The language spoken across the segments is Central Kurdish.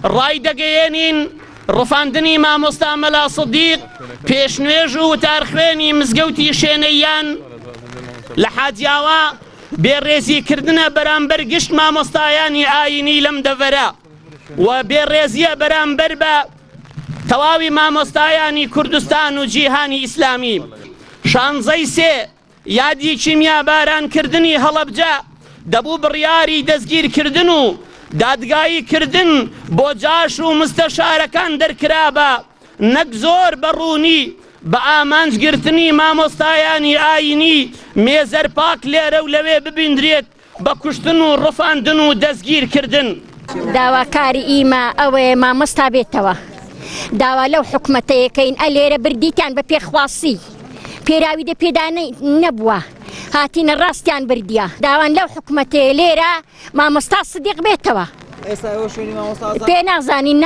ڕای دەگەیێنین ڕفاندنی مامۆستا مەلا سەدیق پێشنوێژ و وتارخوێنی مزگەوتی شوێنەیان لە حاجیاوە بێڕێزیکردنە بەرامبەر گشت مامۆستایانی ئاینی لەم دەڤەرە و بێڕێزیە بەرامبەر بە تەواوی مامۆستایانی کوردستان و جیهانی ئیسلامی. شانزەی سێ یادی کیمیا بارانکردنی هەڵەبجە دەبوو بڕیاری دەستگیرکردن و دادگاییکردن بۆ جاش و مستەشارەکان دەرکرابە نەک زۆر بەڕوونی بە ئامانجگرتنی مامۆستایانی ئاینی مێزەرپاک لێرە و لەوێ ببیندرێت بە کوشتن و ڕفاندن و دەستگیرکردن. داواکاری ئیمە ئەوەیە مامۆستا بێتەوە، داوا لەو حکومەتەیەکەین ئەلێرە بردیتیان بە پێخواسی پێراوی دە پێدانەی نەبووە هاتینە ڕاستیان بردیە، داوان لەو حکومەتەیە لێرە مامۆستا سەدیق بێتەوە. پێ نازانین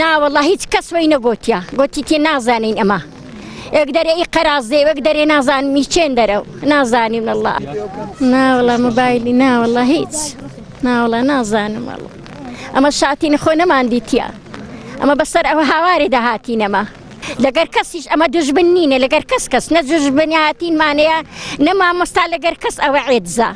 ناوەڵڵا هیچ کەس وەی نەگوتیە، گوتی تێ نازانین ئەمە ئێک دەرێ ئی قەرازێ وەک دەرێ نازانمی چێن دەرەو نازانیم وەڵڵا ناوەڵڵا مۆبایلی ناوەڵڵا هیچ ناوەڵڵا نازانم وەڵڵا ئەمە شاتینە خۆ نەمان دیتیە، ئەمە بەسەر ئەوە هاوارێ داهاتینەمە لەگەر کەسیش ئەمە دژبن نینە لەگەر کەس نە دژبنی هاتینمانەیە نە مامۆستا لەگەر کەس ئەوە عێدزە.